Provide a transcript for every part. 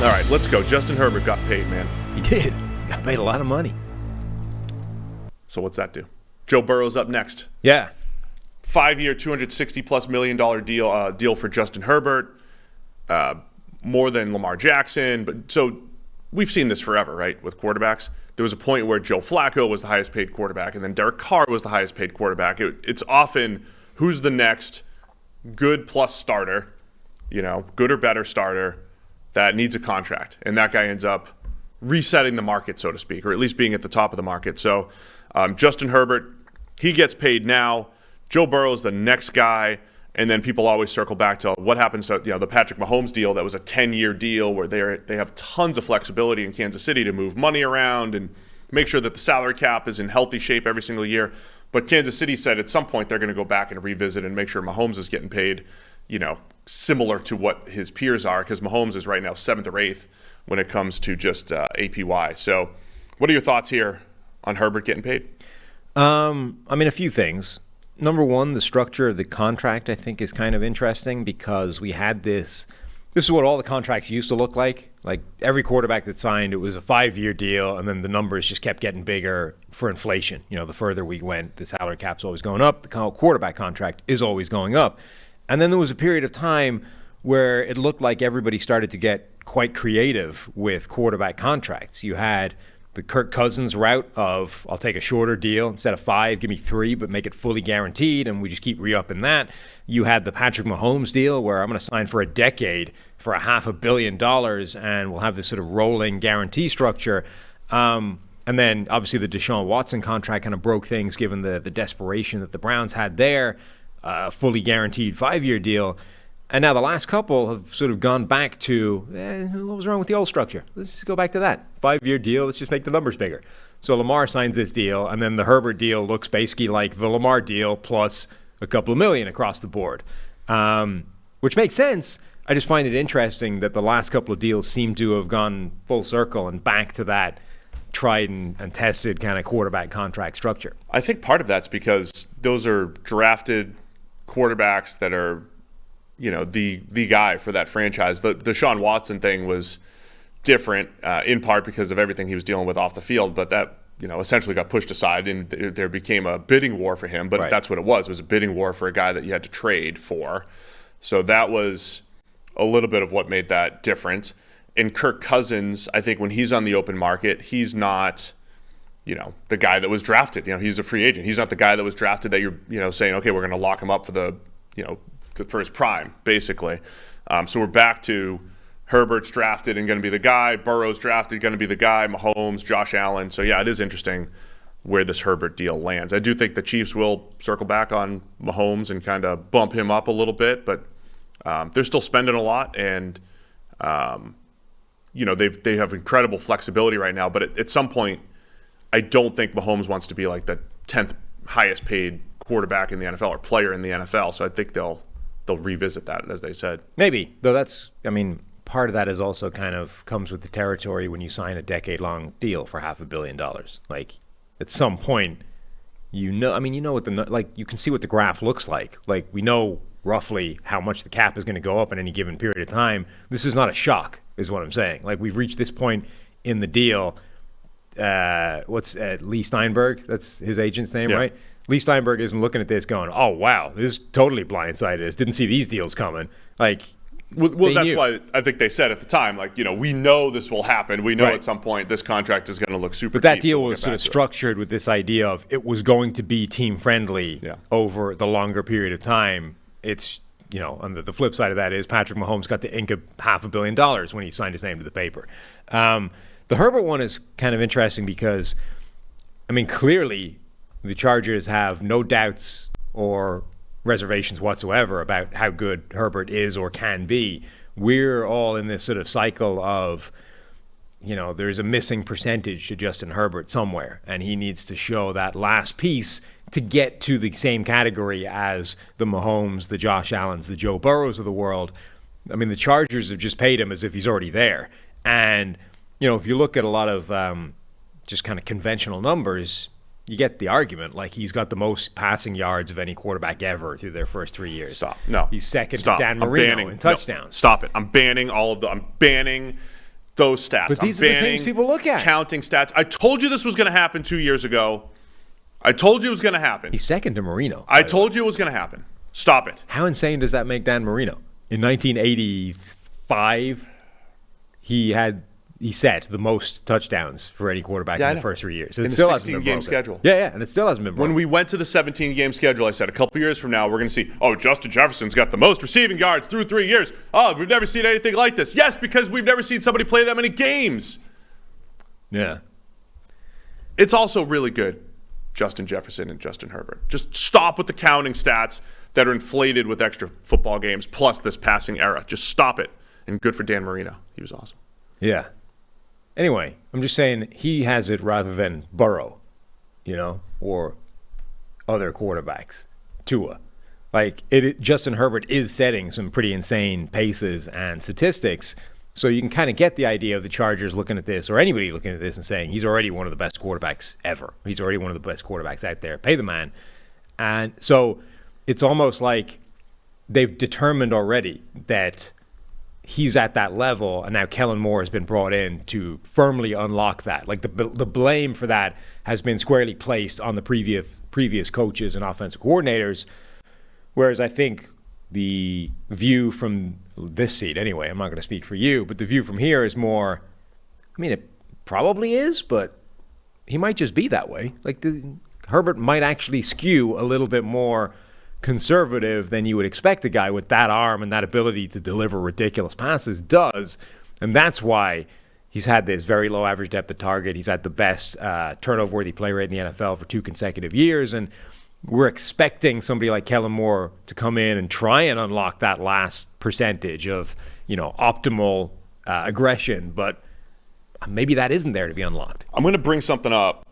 All right, let's go. Justin Herbert got paid, man. He did. Got paid a lot of money. So what's that do? Joe Burrow's up next. Yeah. 5-year, $260+ million deal for Justin Herbert. More than Lamar Jackson. But so we've seen this forever, right, with quarterbacks. There was a point where Joe Flacco was the highest paid quarterback, and then Derek Carr was the highest paid quarterback. It's often who's the next good plus starter, good or better starter that needs a contract. And that guy ends up resetting the market, so to speak, or at least being at the top of the market. So Justin Herbert, he gets paid now. Joe Burrow is the next guy. And then people always circle back to what happens to the Patrick Mahomes deal. That was a 10-year deal where they have tons of flexibility in Kansas City to move money around and make sure that the salary cap is in healthy shape every single year. But Kansas City said at some point they're going to go back and revisit and make sure Mahomes is getting paid, similar to what his peers are, because Mahomes is right now 7th or 8th when it comes to just APY. So what are your thoughts here on Herbert getting paid? A few things. Number one, the structure of the contract, I think, is kind of interesting because we had this is what all the contracts used to look like. Like every quarterback that signed, it was a 5-year deal, and then the numbers just kept getting bigger for inflation. The further we went, the salary cap's always going up, the quarterback contract is always going up. And then there was a period of time where it looked like everybody started to get quite creative with quarterback contracts. You had the Kirk Cousins route of, I'll take a shorter deal. Instead of 5, give me 3, but make it fully guaranteed, and we just keep re-upping that. You had the Patrick Mahomes deal where I'm going to sign for a decade for $500 million, and we'll have this sort of rolling guarantee structure. And then, obviously, the Deshaun Watson contract kind of broke things given the desperation that the Browns had there. Fully guaranteed 5-year deal. And now the last couple have sort of gone back to, what was wrong with the old structure? Let's just go back to that. 5-year deal, let's just make the numbers bigger. So Lamar signs this deal, and then the Herbert deal looks basically like the Lamar deal plus a couple of million across the board, which makes sense. I just find it interesting that the last couple of deals seem to have gone full circle and back to that tried and tested kind of quarterback contract structure. I think part of that's because those are drafted quarterbacks that are the guy for that franchise. The Deshaun Watson thing was different in part because of everything he was dealing with off the field, but that essentially got pushed aside and there became a bidding war for him. But right. That's what it was. It was a bidding war for a guy that you had to trade for. So that was a little bit of what made that different. In Kirk Cousins, I think when he's on the open market, he's not the guy that was drafted. He's a free agent. He's not the guy that was drafted that you're saying, okay, we're going to lock him up for the for his prime, basically. So we're back to Herbert's drafted and going to be the guy. Burrow's drafted, going to be the guy. Mahomes, Josh Allen. So, yeah, it is interesting where this Herbert deal lands. I do think the Chiefs will circle back on Mahomes and kind of bump him up a little bit, but they're still spending a lot, and they have incredible flexibility right now. But at some point, I don't think Mahomes wants to be like the 10th highest paid quarterback in the NFL or player in the NFL. So I think they'll revisit that, as they said. Maybe, though part of that is also kind of comes with the territory when you sign a decade-long deal for $500 million. Like, at some point, what you can see what the graph looks like. Like, we know roughly how much the cap is going to go up in any given period of time. This is not a shock, is what I'm saying. Like, we've reached this point in the deal. Lee Steinberg? That's his agent's name, yeah. Right? Lee Steinberg isn't looking at this going, oh, wow, this totally blindsided us. Didn't see these deals coming. Like, well, that's why I think they said at the time, we know this will happen. We know right. At some point this contract is going to look super But that cheap, deal so we'll was sort of structured with this idea of it was going to be team-friendly over the longer period of time. It's, on the flip side of that is Patrick Mahomes got to ink $500 million when he signed his name to the paper. The Herbert one is kind of interesting because, clearly the Chargers have no doubts or reservations whatsoever about how good Herbert is or can be. We're all in this sort of cycle of, there's a missing percentage to Justin Herbert somewhere, and he needs to show that last piece to get to the same category as the Mahomes, the Josh Allens, the Joe Burrows of the world. The Chargers have just paid him as if he's already there. And, if you look at a lot of just kind of conventional numbers, you get the argument. Like, he's got the most passing yards of any quarterback ever through their first 3 years. Stop. No. He's second Stop. to Dan Marino in touchdowns. No. Stop it. I'm banning those stats. But these are the things people look at. Counting stats. I told you this was going to happen 2 years ago. I told you it was going to happen. He's second to Marino. I told you it was going to happen. Stop it. How insane does that make Dan Marino? In 1985, he set the most touchdowns for any quarterback in the first 3 years. In the 16-game schedule. Yeah, and it still hasn't been broken. When we went to the 17-game schedule, I said a couple years from now, we're going to see, Justin Jefferson's got the most receiving yards through 3 years. Oh, we've never seen anything like this. Yes, because we've never seen somebody play that many games. Yeah. It's also really good, Justin Jefferson and Justin Herbert. Just stop with the counting stats that are inflated with extra football games plus this passing era. Just stop it. And good for Dan Marino. He was awesome. Yeah. Anyway, I'm just saying he has it rather than Burrow, or other quarterbacks, Tua. Justin Herbert is setting some pretty insane paces and statistics, so you can kind of get the idea of the Chargers looking at this, or anybody looking at this and saying he's already one of the best quarterbacks ever. He's already one of the best quarterbacks out there. Pay the man. And so it's almost like they've determined already that he's at that level, and now Kellen Moore has been brought in to firmly unlock that. Like the blame for that has been squarely placed on the previous coaches and offensive coordinators, whereas I think the view from this seat, anyway, I'm not going to speak for you, but the view from here is more, it probably is, but he might just be that way. Herbert might actually skew a little bit more conservative than you would expect a guy with that arm and that ability to deliver ridiculous passes does. And that's why he's had this very low average depth of target. He's had the best turnover-worthy play rate in the NFL for 2 consecutive years. And we're expecting somebody like Kellen Moore to come in and try and unlock that last percentage of, optimal aggression. But maybe that isn't there to be unlocked. I'm going to bring something up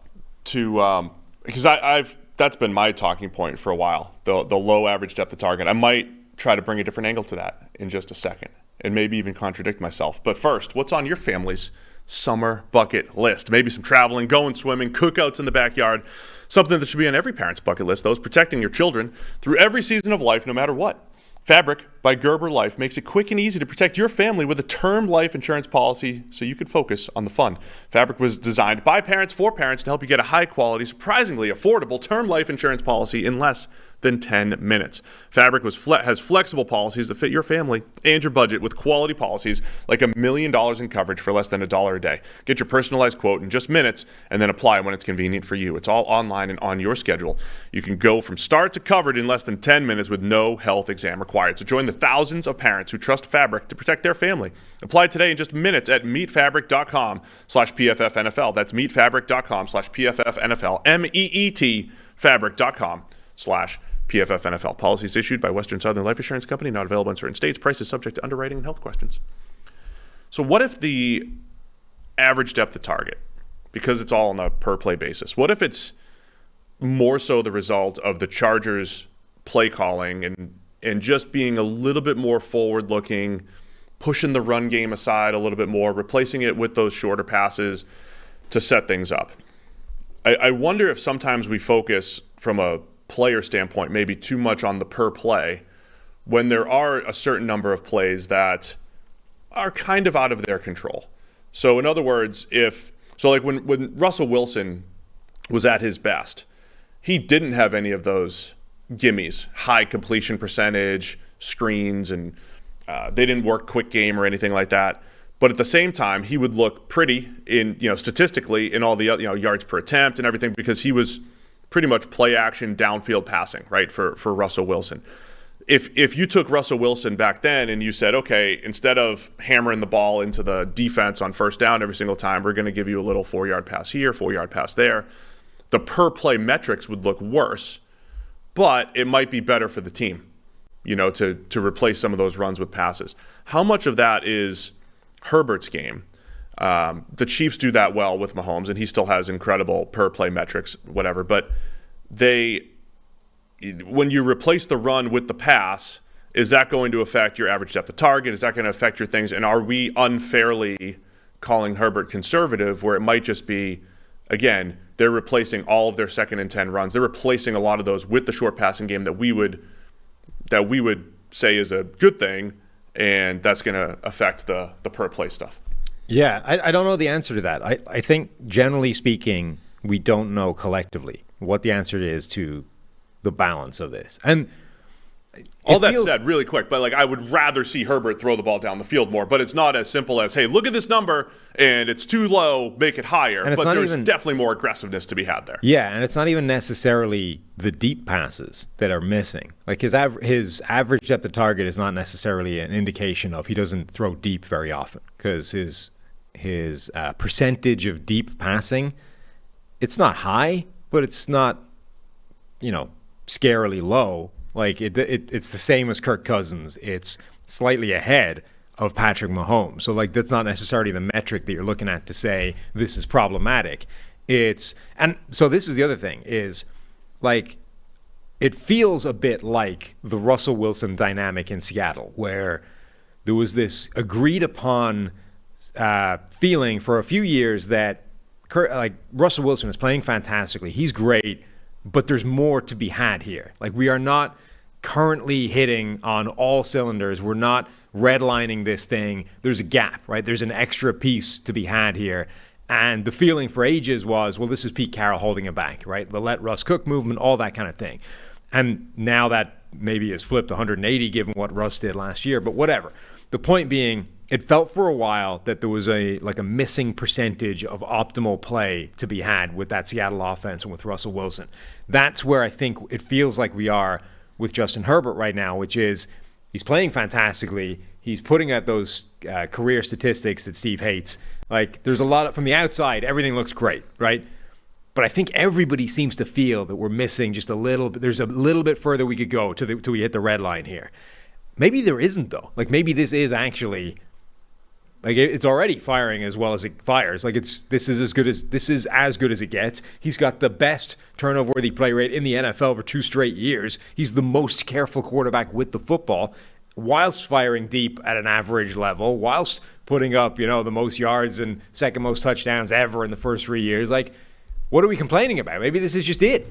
to because that's been my talking point for a while, the low average depth of target. I might try to bring a different angle to that in just a second and maybe even contradict myself. But first, what's on your family's summer bucket list? Maybe some traveling, going swimming, cookouts in the backyard. Something that should be on every parent's bucket list, though, is protecting your children through every season of life, no matter what. Fabric by Gerber Life makes it quick and easy to protect your family with a term life insurance policy so you can focus on the fun. Fabric was designed by parents for parents to help you get a high-quality, surprisingly affordable term life insurance policy in less than 10 minutes. Fabric has flexible policies that fit your family and your budget with quality policies like $1 million in coverage for less than $1 a day. Get your personalized quote in just minutes and then apply when it's convenient for you. It's all online and on your schedule. You can go from start to covered in less than 10 minutes with no health exam required. So join the thousands of parents who trust Fabric to protect their family. Apply today in just minutes at meetfabric.com/PFFNFL. That's meetfabric.com/PFFNFL. MEET fabric.com/PFFNFL. Policies issued by Western Southern Life Insurance Company, not available in certain states. Prices subject to underwriting and health questions. So what if the average depth of target, because it's all on a per play basis, what if it's more so the result of the Chargers play calling and just being a little bit more forward looking, pushing the run game aside a little bit more, replacing it with those shorter passes to set things up? I wonder if sometimes we focus from a player standpoint maybe too much on the per play when there are a certain number of plays that are kind of out of their control. So in other words, when Russell Wilson was at his best, he didn't have any of those gimmies, high completion percentage, screens, and they didn't work quick game or anything like that. But at the same time, he would look pretty in, statistically in all the yards per attempt and everything, because he was pretty much play action downfield passing, right, for Russell Wilson. If you took Russell Wilson back then and you said, okay, instead of hammering the ball into the defense on first down every single time, we're going to give you a little 4-yard pass here, 4-yard pass there, the per play metrics would look worse, but it might be better for the team, to replace some of those runs with passes. How much of that is Herbert's game? The Chiefs do that well with Mahomes, and he still has incredible per play metrics, whatever. But when you replace the run with the pass, is that going to affect your average depth of target? Is that going to affect your things? And are we unfairly calling Herbert conservative, where it might just be, again, they're replacing all of their 2nd and 10 runs. They're replacing a lot of those with the short passing game that we would say is a good thing, and that's going to affect the per play stuff. Yeah, I don't know the answer to that. I think generally speaking, we don't know collectively what the answer is to the balance of this. And all that said, really quick, but like I would rather see Herbert throw the ball down the field more, but it's not as simple as, hey, look at this number and it's too low, make it higher. And but there's definitely more aggressiveness to be had there. Yeah, and it's not even necessarily the deep passes that are missing. Like his average depth of target is not necessarily an indication of he doesn't throw deep very often, because his percentage of deep passing, it's not high, but it's not, scarily low. Like it's the same as Kirk Cousins. It's slightly ahead of Patrick Mahomes. So like that's not necessarily the metric that you're looking at to say this is problematic. And so this is the other thing is like it feels a bit like the Russell Wilson dynamic in Seattle, where there was this agreed upon feeling for a few years that Russell Wilson is playing fantastically. He's great. But there's more to be had here. Like we are not currently hitting on all cylinders. We're not redlining this thing. There's a gap, right? There's an extra piece to be had here. And the feeling for ages was, well, this is Pete Carroll holding it back, right? The let Russ cook movement, all that kind of thing. And now that maybe has flipped 180 given what Russ did last year, but whatever. The point being, it felt for a while that there was a missing percentage of optimal play to be had with that Seattle offense and with Russell Wilson. That's where I think it feels like we are with Justin Herbert right now, which is he's playing fantastically. He's putting out those career statistics that Steve hates. Like there's a lot of, from the outside, everything looks great, right? But I think everybody seems to feel that we're missing just a little bit. There's a little bit further we could go till we hit the red line here. Maybe there isn't though. Like maybe this is actually. Like it's already firing as well as it fires. Like this is as good as it gets. He's got the best turnover-worthy play rate in the NFL for 2 straight years. He's the most careful quarterback with the football, whilst firing deep at an average level, whilst putting up the most yards and second most touchdowns ever in the first 3 years. Like, what are we complaining about? Maybe this is just it.